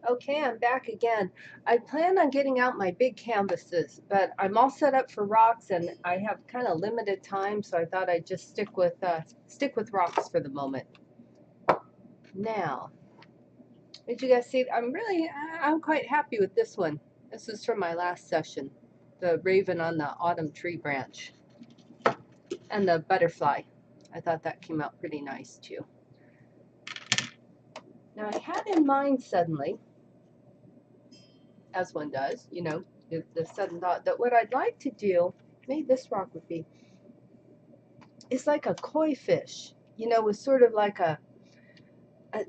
Okay, I'm back again. I plan on getting out my big canvases, but I'm all set up for rocks, and I have kind of limited time, so I thought I'd just stick with rocks for the moment. Now, did you guys see? I'm quite happy with this one. This is from my last session, the raven on the autumn tree branch, and the butterfly. I thought that came out pretty nice too. Now I had in mind suddenly, as one does, the sudden thought that what I'd like to do, maybe this rock would be, is like a koi fish, with sort of like a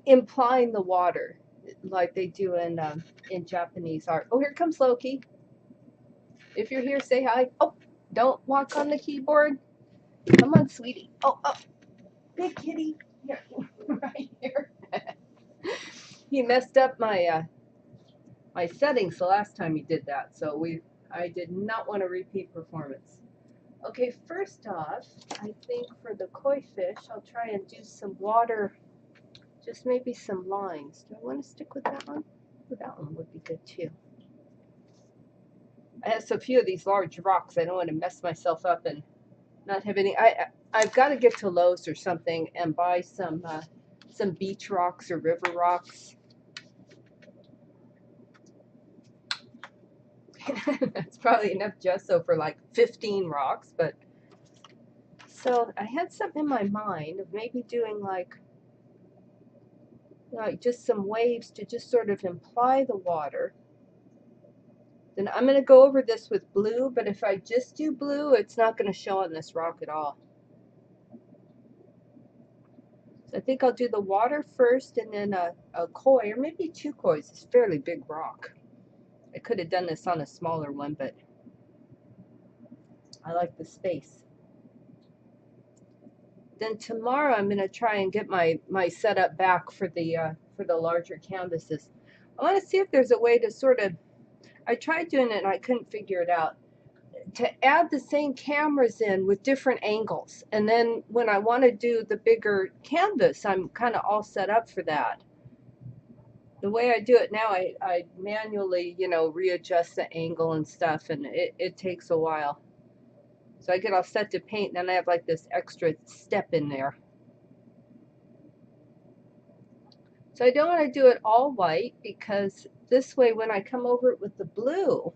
implying the water, like they do in Japanese art. Oh, here comes Loki. If you're here, say hi. Oh, don't walk on the keyboard. Come on, sweetie. Oh, big kitty. Here, right here. He messed up my settings the last time he did that, so I did not want a repeat performance. Okay, first off, I think for the koi fish, I'll try and do some water, just maybe some lines. Do I want to stick with that one? Oh, that one would be good too. I have so few of these large rocks, I don't want to mess myself up and not have any. I've got to get to Lowe's or something and buy some beach rocks or river rocks. That's probably enough gesso for like 15 rocks, but so I had something in my mind of maybe doing like just some waves to just sort of imply the water. Then I'm going to go over this with blue, but if I just do blue, it's not going to show on this rock at all. So I think I'll do the water first and then a koi, or maybe two kois. It's a fairly big rock. I could have done this on a smaller one, but I like the space. Then tomorrow I'm going to try and get my setup back for the larger canvases. I want to see if there's a way to sort of, I tried doing it and I couldn't figure it out, to add the same cameras in with different angles. And then when I want to do the bigger canvas, I'm kind of all set up for that. The way I do it now, I manually, readjust the angle and stuff, and it takes a while. So I get all set to paint, and then I have like this extra step in there. So I don't want to do it all white, because this way when I come over it with the blue,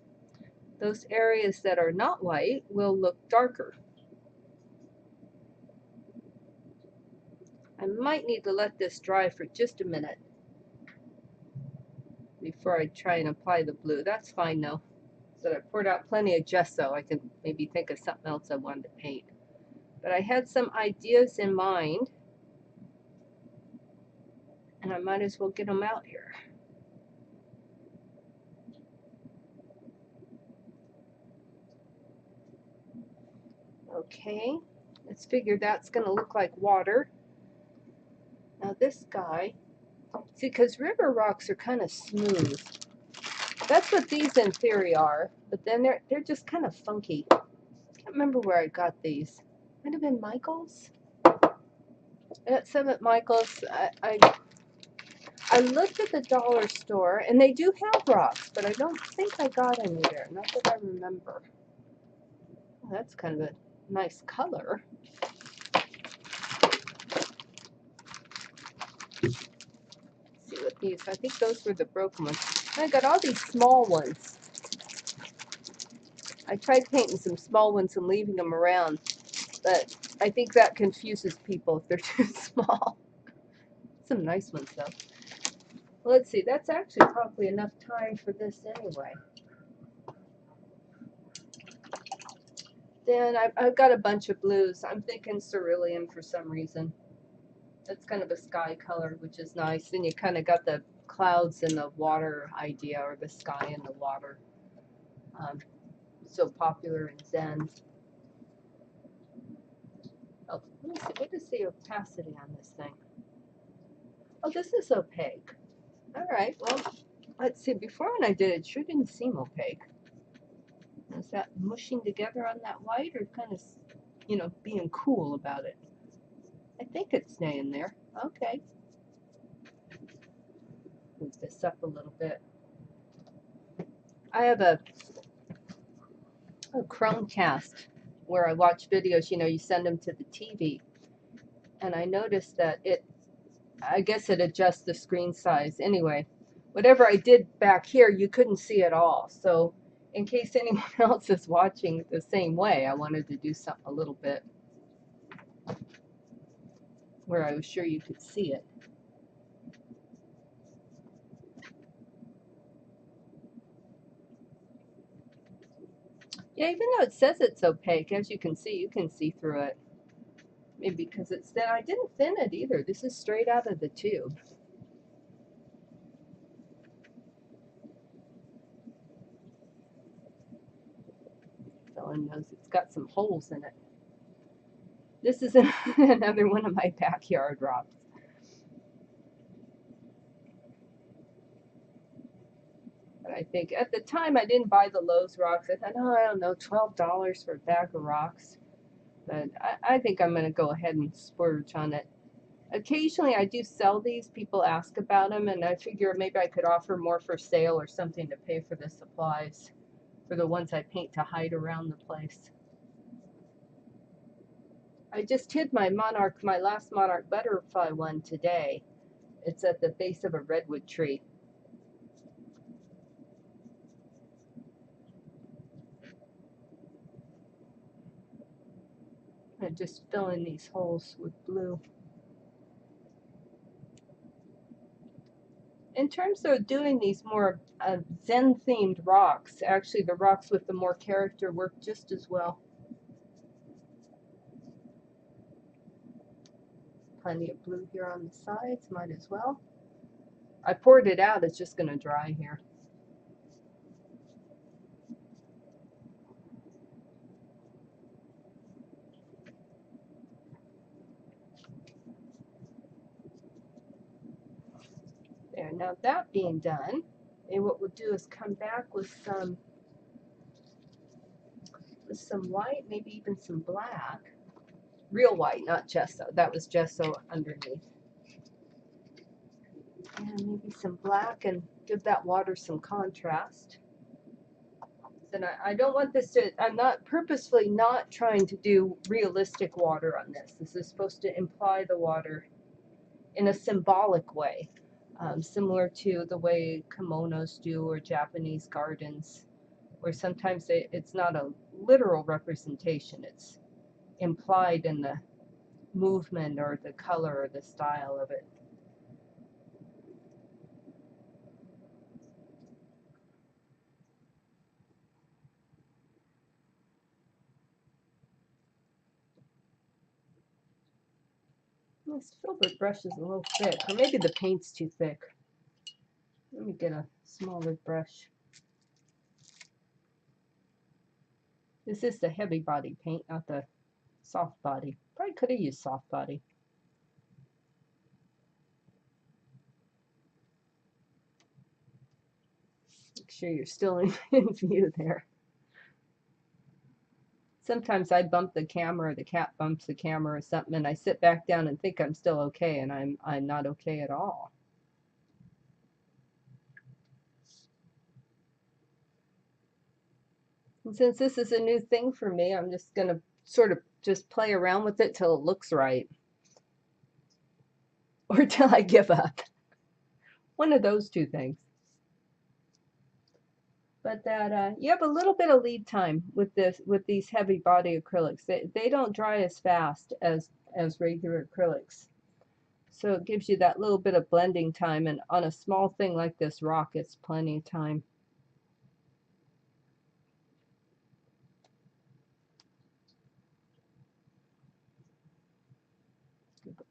those areas that are not white will look darker. I might need to let this dry for just a minute before I try and apply the blue. That's fine though. So I poured out plenty of gesso. I can maybe think of something else I wanted to paint. But I had some ideas in mind, and I might as well get them out here. Okay, let's figure that's going to look like water. Now this guy, see, because river rocks are kind of smooth. That's what these in theory are, but then they're just kind of funky. I can't remember where I got these. Might have been Michael's. At some at Michael's. I looked at the dollar store, and they do have rocks, but I don't think I got any there. Not that I remember. Oh, that's kind of a nice color. Let's see what these. I think those were the broken ones. And I got all these small ones. I tried painting some small ones and leaving them around, but I think that confuses people if they're too small. Some nice ones though. Well, let's see. That's actually probably enough time for this anyway. Then I've got a bunch of blues. I'm thinking cerulean for some reason. That's kind of a sky color, which is nice. Then you kind of got the clouds and the water idea, or the sky and the water. So popular in Zen. Oh, let me see. What is the opacity on this thing? Oh, this is opaque. All right. Well, let's see. Before when I did it, sure didn't seem opaque. Is that mushing together on that white, or kind of, being cool about it? I think it's staying there. Okay. this up a little bit. I have a Chromecast where I watch videos. You know, you send them to the TV, and I noticed that I guess it adjusts the screen size. Anyway, whatever I did back here, you couldn't see at all. So in case anyone else is watching the same way, I wanted to do something a little bit where I was sure you could see it. Yeah, even though it says it's opaque, as you can see through it. Maybe because it's thin. I didn't thin it either. This is straight out of the tube. Ellen knows it's got some holes in it. This is another one of my backyard rocks. But I think at the time I didn't buy the Lowe's rocks. I thought, oh, I don't know, $12 for a bag of rocks. But I think I'm going to go ahead and splurge on it. Occasionally I do sell these. People ask about them, and I figure maybe I could offer more for sale or something to pay for the supplies for the ones I paint to hide around the place. I just hid my last monarch butterfly one today. It's at the base of a redwood tree. I'm just filling these holes with blue. In terms of doing these more Zen themed rocks, actually the rocks with the more character work just as well. Plenty of blue here on the sides, might as well. I poured it out, it's just going to dry here. There, now that being done, and what we'll do is come back with some white, maybe even some black. Real white, not gesso. That was gesso underneath. And maybe some black and give that water some contrast. Then I don't want this to, I'm not purposefully not trying to do realistic water on this. This is supposed to imply the water in a symbolic way, similar to the way kimonos do or Japanese gardens, where sometimes it's not a literal representation, it's implied in the movement or the color or the style of it. This filbert brush is a little thick, or maybe the paint's too thick. Let me get a smaller brush. This is the heavy body paint, not the soft body. Probably could have used soft body. Make sure you're still in view there. Sometimes I bump the camera, or the cat bumps the camera or something, and I sit back down and think I'm still okay, and I'm not okay at all. And since this is a new thing for me, I'm just going to sort of just play around with it till it looks right. Or till I give up. One of those two things. But that you have a little bit of lead time with these heavy body acrylics. They don't dry as fast as regular acrylics. So it gives you that little bit of blending time, and on a small thing like this rock, it's plenty of time.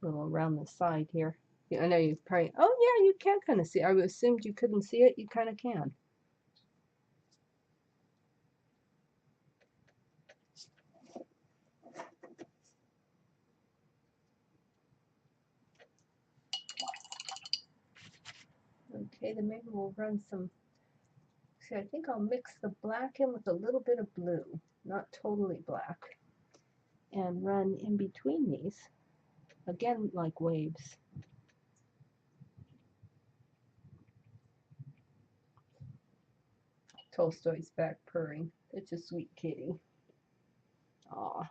A little around the side here. Yeah, I know you probably, oh yeah, you can kind of see. I assumed you couldn't see it. You kind of can. Okay, then maybe we'll run some, see, I think I'll mix the black in with a little bit of blue, not totally black, and run in between these, again, like waves. Tolstoy's back purring. Such a sweet kitty. Aw.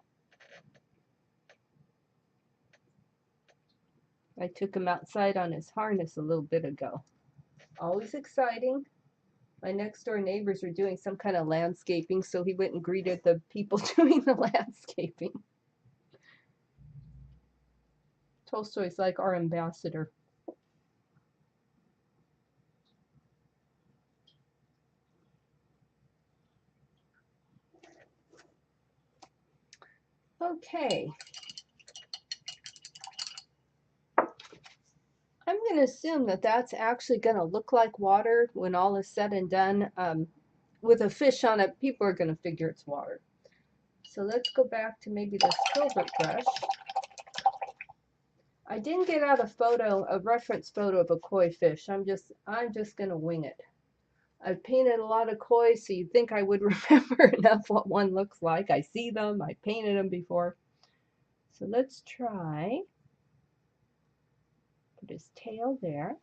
I took him outside on his harness a little bit ago. Always exciting. My next door neighbors were doing some kind of landscaping, so he went and greeted the people doing the landscaping. Tolstoy's like our ambassador. Okay. I'm going to assume that that's actually going to look like water when all is said and done. With a fish on it, people are going to figure it's water. So let's go back to maybe the filbert brush. I didn't get out a reference photo of a koi fish. I'm just going to wing it. I've painted a lot of koi, so you'd think I would remember enough what one looks like. I see them, I painted them before. So let's try. Put his tail there.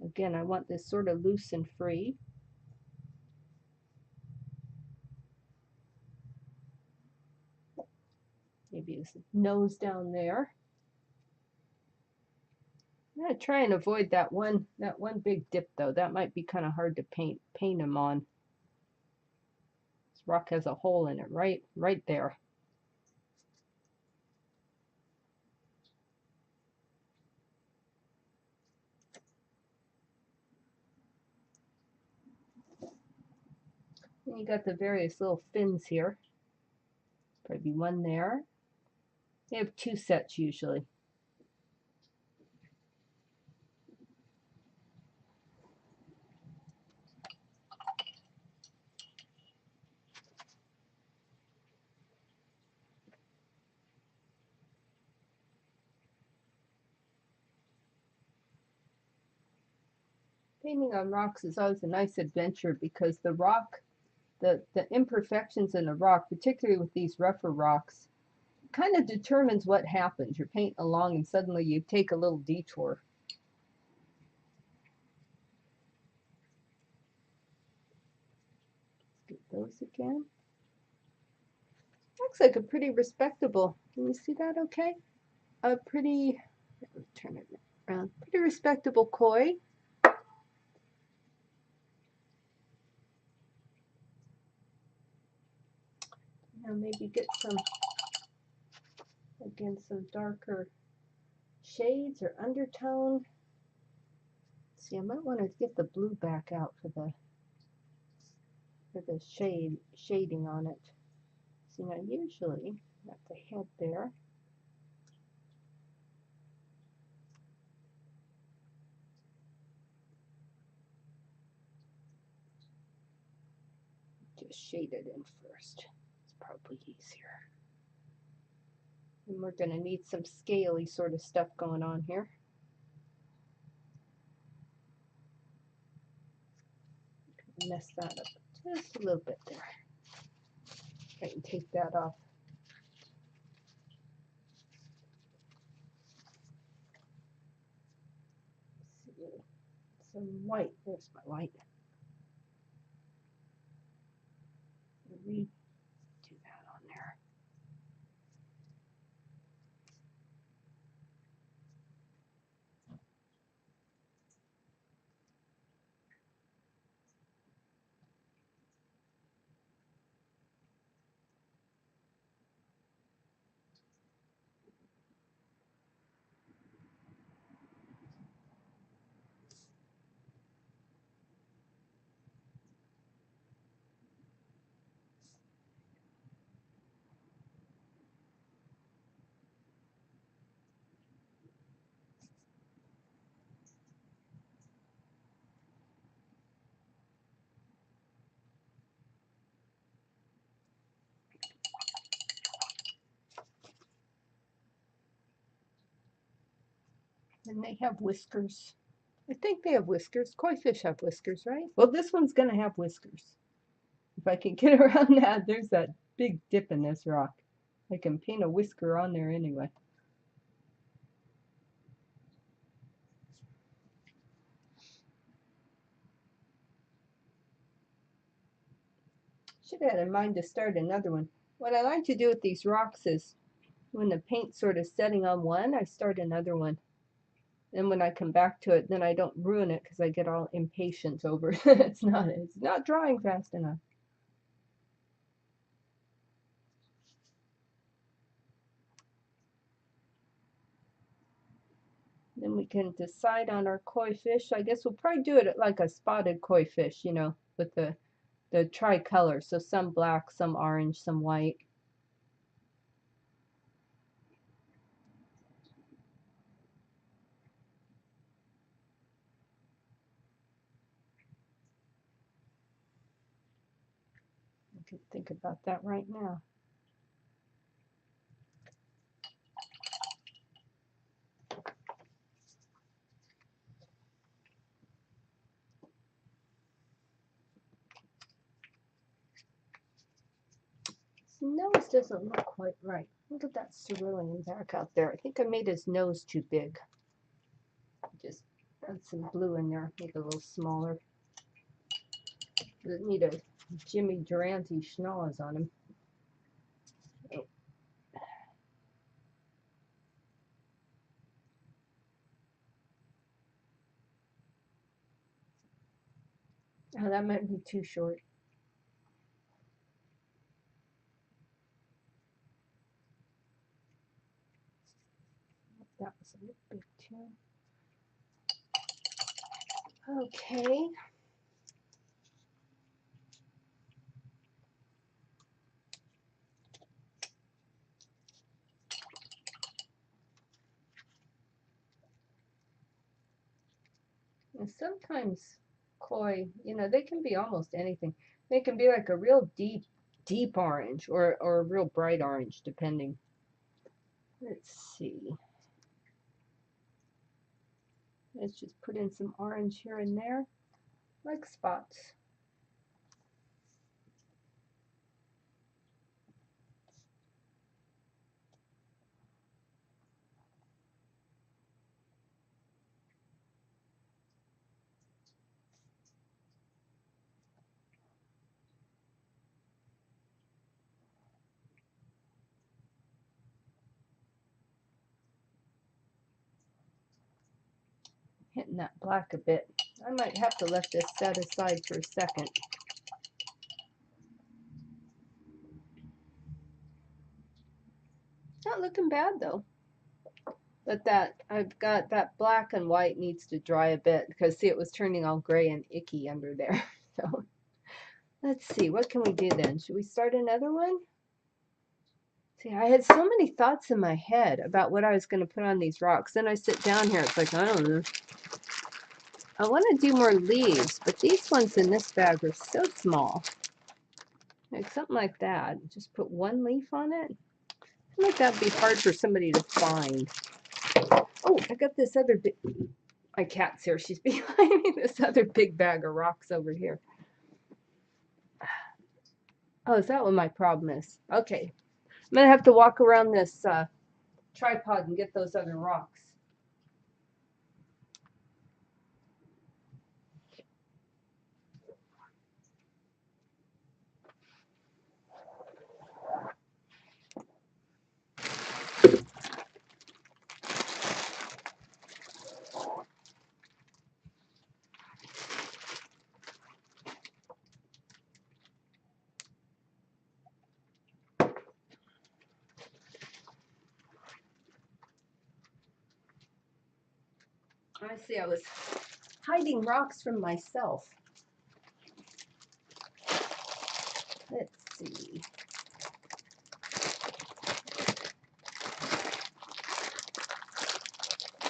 Again, I want this sort of loose and free. Maybe his nose down there. I'm going to try and avoid that one big dip though. That might be kind of hard to paint him on. This rock has a hole in it right there. And you got the various little fins here. Probably one there. They have 2 sets usually. Painting on rocks is always a nice adventure because the rock, the imperfections in the rock, particularly with these rougher rocks, kind of determines what happens. You're painting along and suddenly you take a little detour. Let's get those again. Looks like a pretty respectable, can you see that okay? A pretty, turn it around, pretty respectable koi. Now maybe get some, again, some darker shades or undertone. See, I might want to get the blue back out for the shading on it. See, now usually at the head there, just shade it in first. It's probably easier. And we're going to need some scaly sort of stuff going on here. Mess that up just a little bit there. I can take that off. Let's see. Some white. There's my white. Redo that on there. And they have whiskers. I think they have whiskers. Koi fish have whiskers, right? Well, this one's going to have whiskers. If I can get around that, there's that big dip in this rock. I can paint a whisker on there anyway. Should have had in mind to start another one. What I like to do with these rocks is when the paint's sort of setting on one, I start another one. And when I come back to it, then I don't ruin it because I get all impatient over it. It's not drying fast enough. Then we can decide on our koi fish. I guess we'll probably do it like a spotted koi fish, you know, with the tricolor. So some black, some orange, some white. I can think about that right now. Nose doesn't look quite right. Look at that cerulean back out there. I think I made his nose too big. Just add some blue in there, make it a little smaller. Doesn't need a Jimmy Durante schnoz on him. Oh. Oh, that might be too short. That was a little big too. Okay. And sometimes koi, you know, they can be almost anything. They can be like a real deep orange or a real bright orange, depending. Let's see. Let's just put in some orange here and there, like spots. Hitting that black a bit. I might have to let this set aside for a second. Not looking bad though. But I've got that black and white needs to dry a bit because see it was turning all gray and icky under there. So let's see, what can we do then? Should we start another one? See, I had so many thoughts in my head about what I was going to put on these rocks. Then I sit down here, it's like, I don't know. I want to do more leaves, but these ones in this bag are so small. Like something like that. Just put one leaf on it. I feel like that'd be hard for somebody to find. Oh, I got this other big, my cat's here. She's behind me. This other big bag of rocks over here. Oh, is that what my problem is? Okay. I'm going to have to walk around this tripod and get those other rocks. I see, I was hiding rocks from myself. Let's see.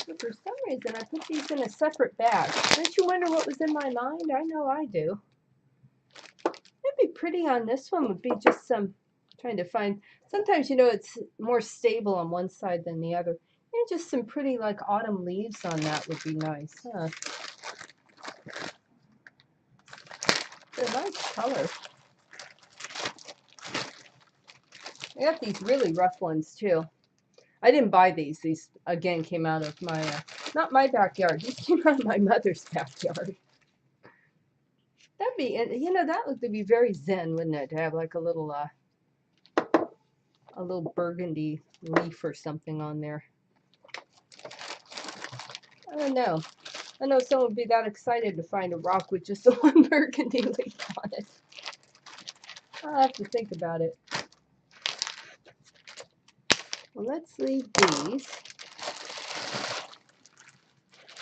But for some reason, I put these in a separate bag. Don't you wonder what was in my mind? I know I do. It'd be pretty on this one would be just some, trying to find, sometimes, you know, it's more stable on one side than the other. And just some pretty, like, autumn leaves on that would be nice, huh? They're a nice color. I got these really rough ones, too. I didn't buy these. These, again, came out of my, not my backyard. These came out of my mother's backyard. That'd be, and you know, that would be very zen, wouldn't it? To have like a little burgundy leaf or something on there. I don't know. I know someone would be that excited to find a rock with just the one burgundy leaf on it. I'll have to think about it. Well, let's leave these.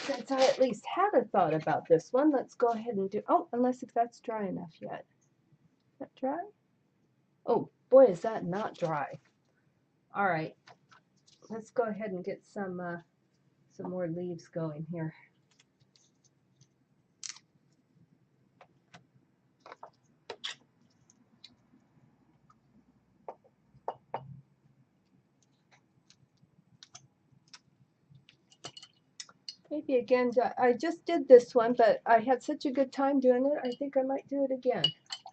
Since I at least had a thought about this one, let's go ahead and do, oh, unless if that's dry enough yet. Is that dry? Oh, boy, is that not dry. All right, let's go ahead and get some more leaves going here. Maybe again, I just did this one, but I had such a good time doing it, I think I might do it again.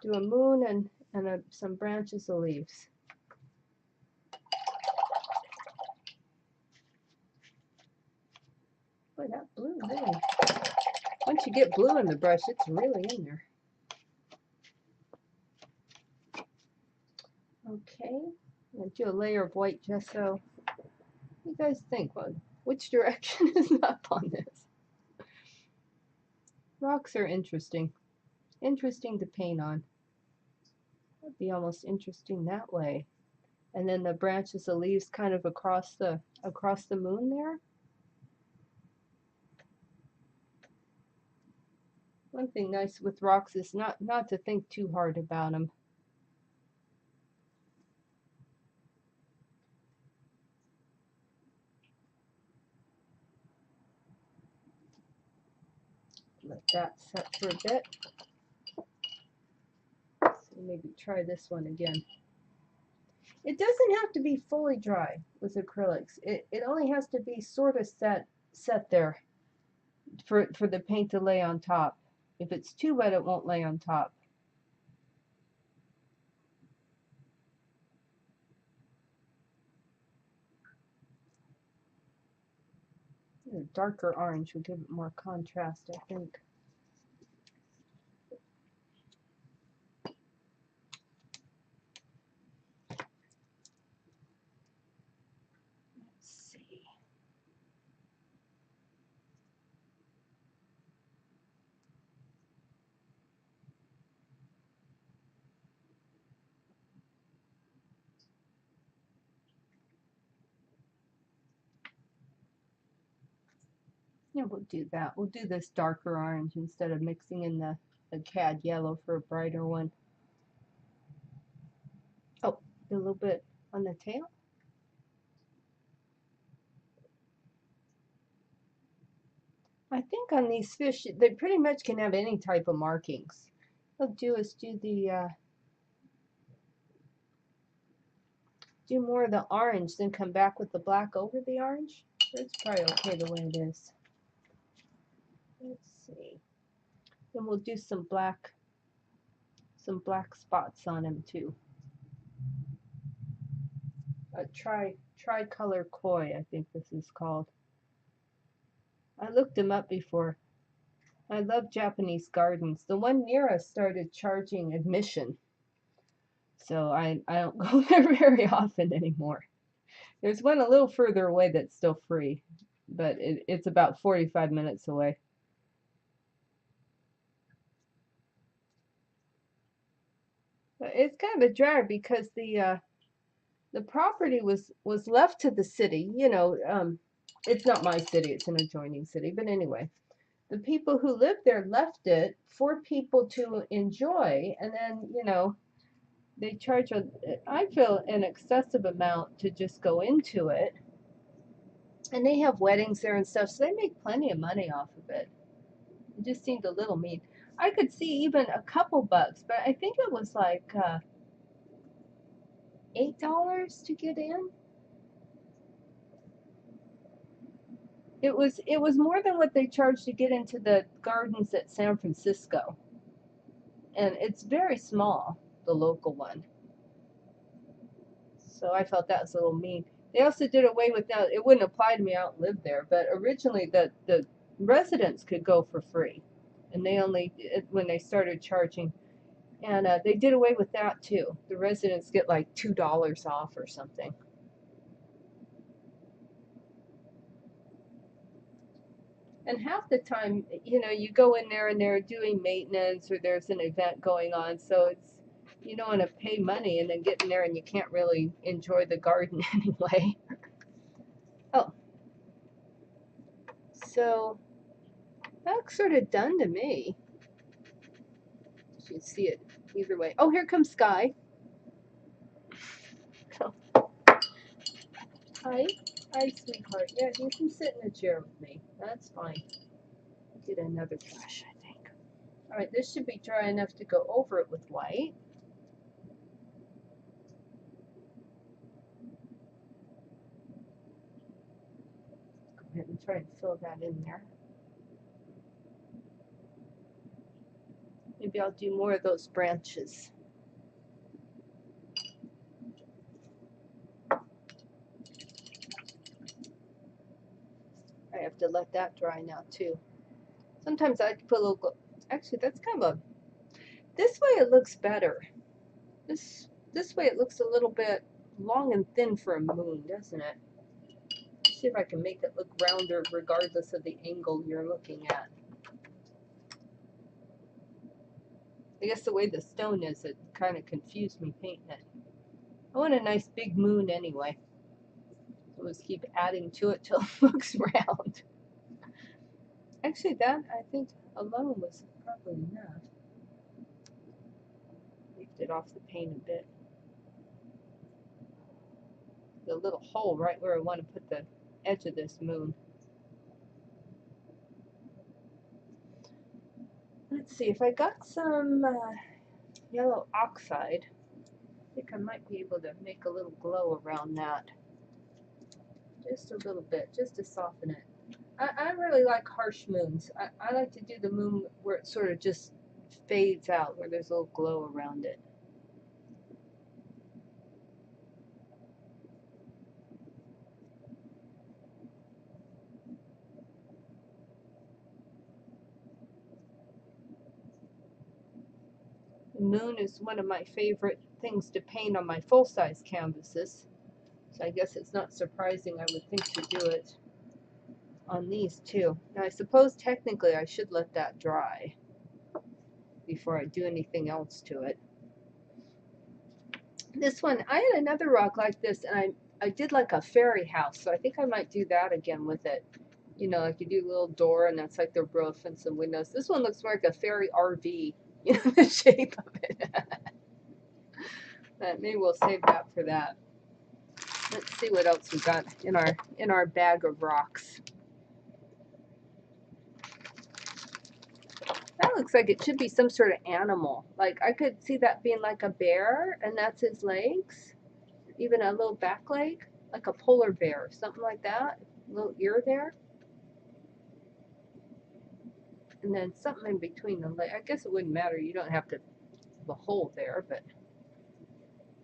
Do a moon and some branches of leaves. Boy, that blue really, once you get blue in the brush, it's really in there. Okay, I'm going to do a layer of white gesso. What do you guys think? Which direction is up on this? Rocks are interesting. Interesting to paint on. That'd be almost interesting that way. And then the branches of leaves kind of across the moon there. One thing nice with rocks is not to think too hard about them. Let that set for a bit. So maybe try this one again. It doesn't have to be fully dry with acrylics. It only has to be sort of set there for the paint to lay on top. If it's too wet, it won't lay on top. A darker orange will give it more contrast, I think. Let's see. Yeah, we'll do that. We'll do this darker orange instead of mixing in the cad yellow for a brighter one. Oh, a little bit on the tail. I think on these fish, they pretty much can have any type of markings. What I'll do is do more of the orange, then come back with the black over the orange. That's probably okay the way it is. Let's see. Then we'll do some black spots on him too. Tricolor koi, I think this is called. I looked them up before. I love Japanese gardens. The one near us started charging admission, so I don't go there very often anymore. There's one a little further away that's still free, but it's about 45 minutes away. But it's kind of a drag because the property was left to the city. You know, it's not my city; it's an adjoining city. But anyway, the people who lived there left it for people to enjoy, and then you know they charge I feel an excessive amount to just go into it. And they have weddings there and stuff, so they make plenty of money off of it. It just seemed a little mean. I could see even a couple bucks, but I think it was like $8 to get in. It was more than what they charged to get into the gardens at San Francisco, and it's very small, the local one. So I felt that was a little mean. They also did away with now. It wouldn't apply to me. I don't live there, but originally the residents could go for free. and they only, when they started charging, and they did away with that too. The residents get like $2 off or something. And half the time, you know, you go in there and they're doing maintenance or there's an event going on, so it's, you don't want to pay money and then get in there and you can't really enjoy the garden anyway. Oh, so that looks sort of done to me. You should see it either way. Oh, here comes Sky. Oh, hi. Hi, sweetheart. Yeah, you can sit in a chair with me. That's fine. Get another brush, I think. All right, this should be dry enough to go over it with white. Go ahead and try and fill that in there. Maybe I'll do more of those branches. I have to let that dry now too. Sometimes I like to put a little, actually that's kind of a, this way it looks better. This way it looks a little bit long and thin for a moon, doesn't it? Let's see if I can make it look rounder regardless of the angle you're looking at. I guess the way the stone is, it kind of confused me painting it. I want a nice big moon anyway. So let's keep adding to it till it looks round. Actually, that I think alone was probably enough. Lift it off the paint a bit. The little hole right where I want to put the edge of this moon. Let's see, if I got some yellow oxide, I think I might be able to make a little glow around that. Just a little bit, just to soften it. I really like harsh moons. I like to do the moon where it sort of just fades out, where there's a little glow around it. The moon is one of my favorite things to paint on my full-size canvases, so I guess it's not surprising I would think to do it on these too. Now I suppose technically I should let that dry before I do anything else to it. This one, I had another rock like this, and I did like a fairy house, so I think I might do that again with it. You know, like you do a little door, and that's like the roof and some windows. This one looks more like a fairy RV, you know, the shape of it. But maybe we'll save that for that. Let's see what else we got in our bag of rocks. That looks like it should be some sort of animal. Like I could see that being like a bear, and that's his legs. Even a little back leg, like a polar bear, something like that. A little ear there. And then something in between the leg. I guess it wouldn't matter. You don't have to have a hole there, but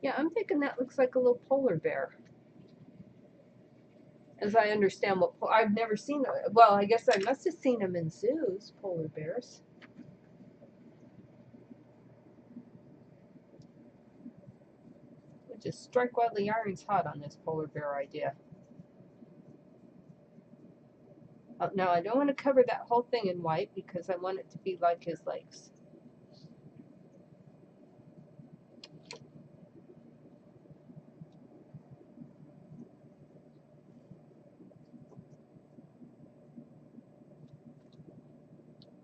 yeah, I'm thinking that looks like a little polar bear. As I understand what, I've never seen, well, I guess I must have seen them in zoos, polar bears. We'll just strike while the iron's hot on this polar bear idea. Now I don't want to cover that whole thing in white because I want it to be like his legs.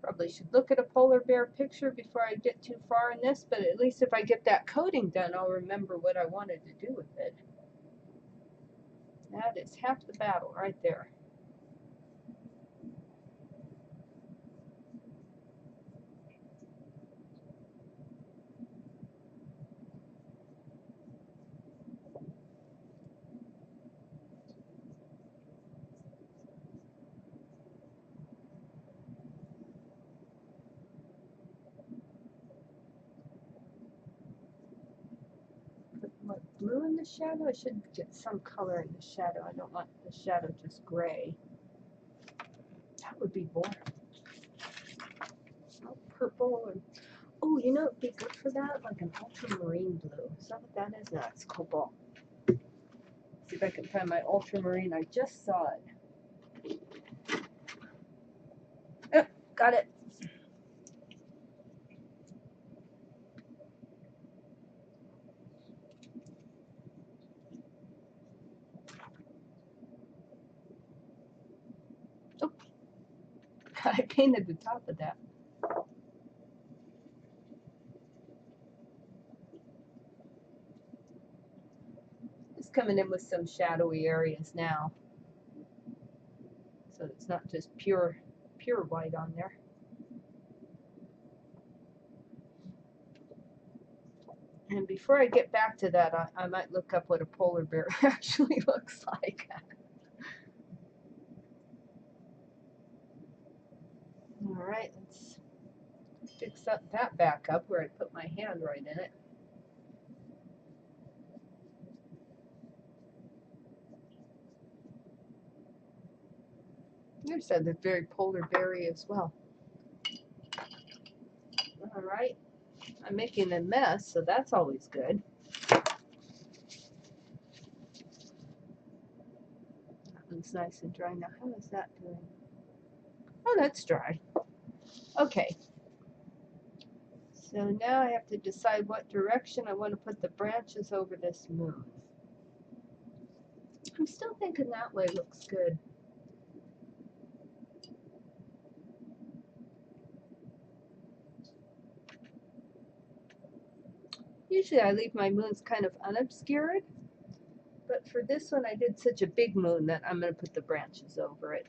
Probably should look at a polar bear picture before I get too far in this, but at least if I get that coating done, I'll remember what I wanted to do with it. That is half the battle right there. Put what, blue in the shadow? I should get some color in the shadow. I don't want the shadow just gray. That would be boring. purple. And, oh, you know, it'd be good for that, like an ultramarine blue. Is that what that is? No, it's cobalt. See if I can find my ultramarine. I just saw it. Oh, got it. Oh, I painted the top of that. Just coming in with some shadowy areas now, so it's not just pure white on there. And before I get back to that, I might look up what a polar bear actually looks like. All right, let's fix up that back up where I put my hand right in it. You said they're very polar berry as well. All right, I'm making a mess, so that's always good. That looks nice and dry now. How is that doing? Oh, that's dry. Okay. So now I have to decide what direction I want to put the branches over this moon. I'm still thinking that way looks good. Usually I leave my moons kind of unobscured, but for this one I did such a big moon that I'm going to put the branches over it.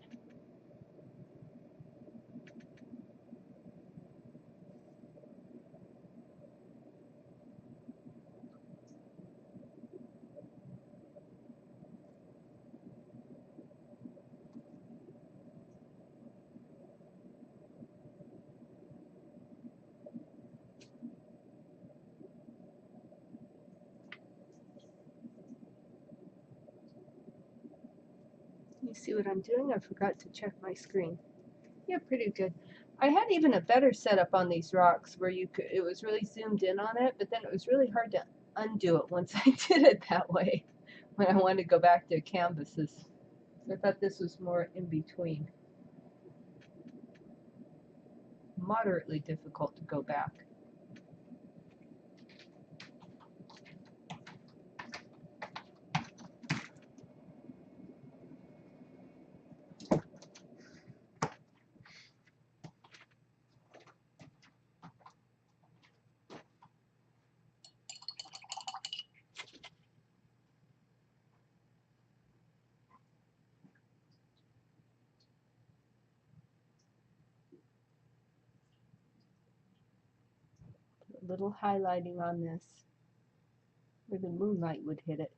You see what I'm doing? I forgot to check my screen. Yeah, pretty good. I had even a better setup on these rocks where you could, it was really zoomed in on it, but then it was really hard to undo it once I did it that way when I wanted to go back to canvases. So I thought this was more in between. Moderately difficult to go back. A little highlighting on this where the moonlight would hit it.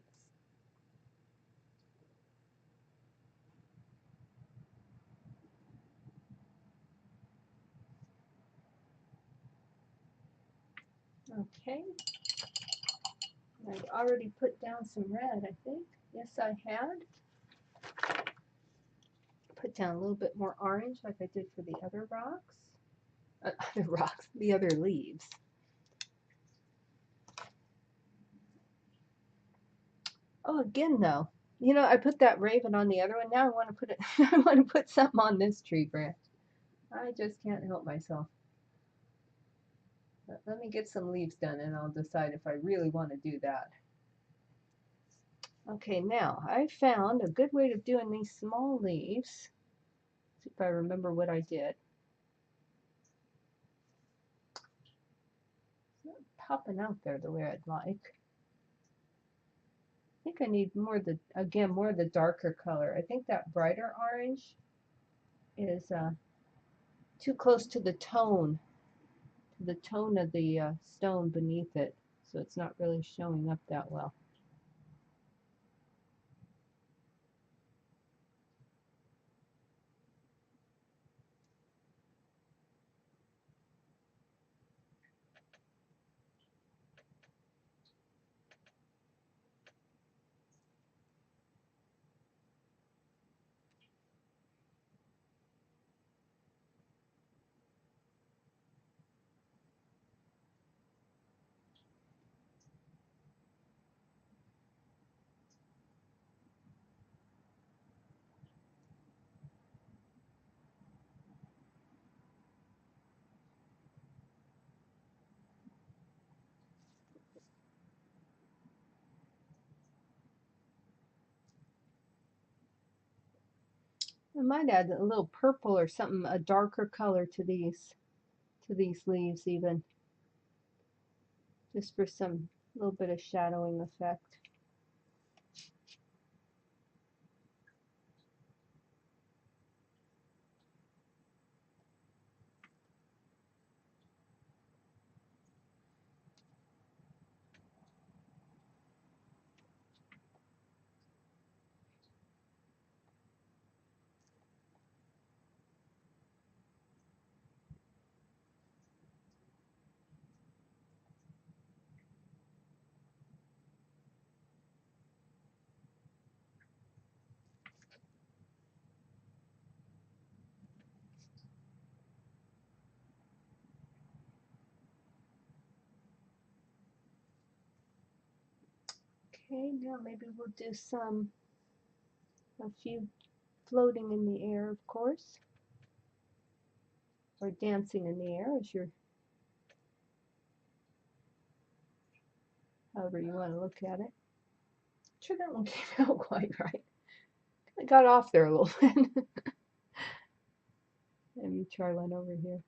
Okay. I'd already put down some red, I think. Yes, I had. Put down a little bit more orange like I did for the other rocks. The other leaves. Oh, again though, you know, I put that raven on the other one. Now I want to put it. I want to put something on this tree branch. I just can't help myself. But let me get some leaves done, and I'll decide if I really want to do that. Okay, now I found a good way of doing these small leaves. See if I remember what I did. It's not popping out there the way I'd like. I think I need more of the, again, more of the darker color. I think that brighter orange is too close to the tone of the stone beneath it, so it's not really showing up that well. I might add a little purple or something, a darker color to these leaves even, just for some little bit of shadowing effect. Okay, now maybe we'll do a few floating in the air, of course, or dancing in the air, as you're, however you want to look at it. Sure, that one came out quite right. I got off there a little bit. Maybe try one over here.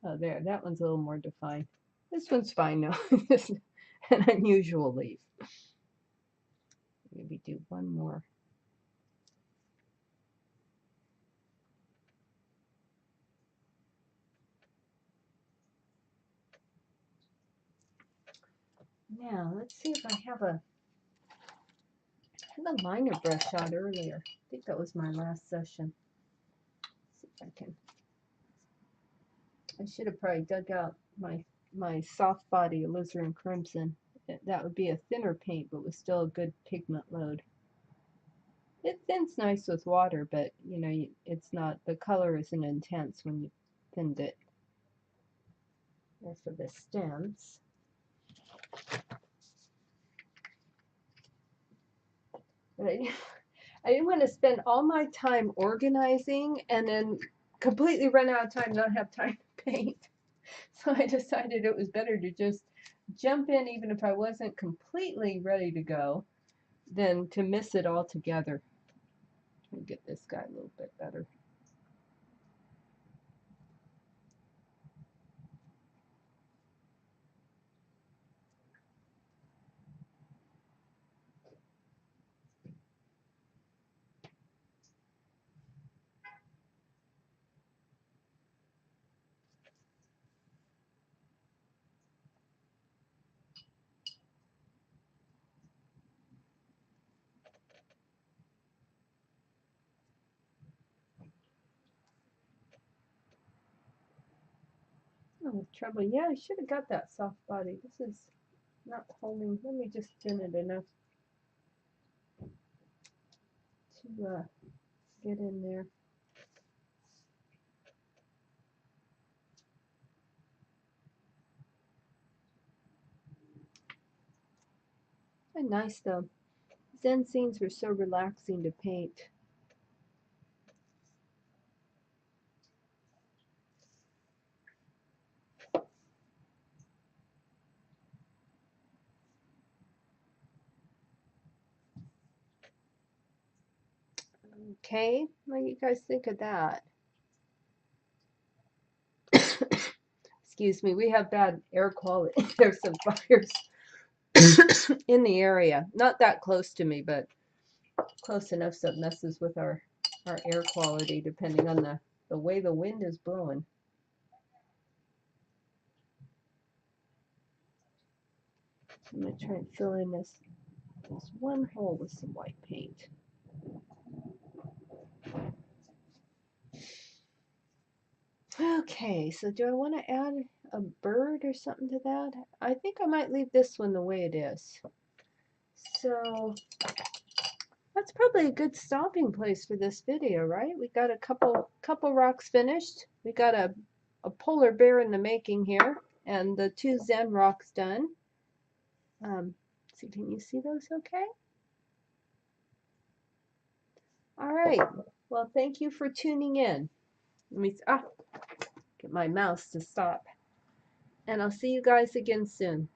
Oh, there, that one's a little more defined. This one's fine now. Just an unusual leaf. Maybe do one more. Now, let's see if I have a liner brush out earlier. I think that was my last session. Let's see if I can. I should have probably dug out my soft body alizarin crimson. That would be a thinner paint, but with still a good pigment load. It thins nice with water, but you know, it's not, the color isn't intense when you thinned it. There for the stems. But I didn't want to spend all my time organizing and then completely run out of time, not have time to paint. So I decided it was better to just jump in, even if I wasn't completely ready to go, than to miss it altogether. Try and get this guy a little bit better. Oh, trouble. Yeah, I should have got that soft body. This is not holding. Let me just thin it enough to get in there. And nice though. Zen scenes were so relaxing to paint. Okay, what do you guys think of that? Excuse me, we have bad air quality. There's some fires in the area. Not that close to me, but close enough so it messes with our air quality depending on the way the wind is blowing. I'm going to try and fill in this one hole with some white paint. Okay, so do I want to add a bird or something to that? I think I might leave this one the way it is. So that's probably a good stopping place for this video, right? We got a couple rocks finished. We got a polar bear in the making here, and the 2 Zen rocks done. See, can you see those okay? All right. Well, thank you for tuning in. Let me get my mouse to stop. And I'll see you guys again soon.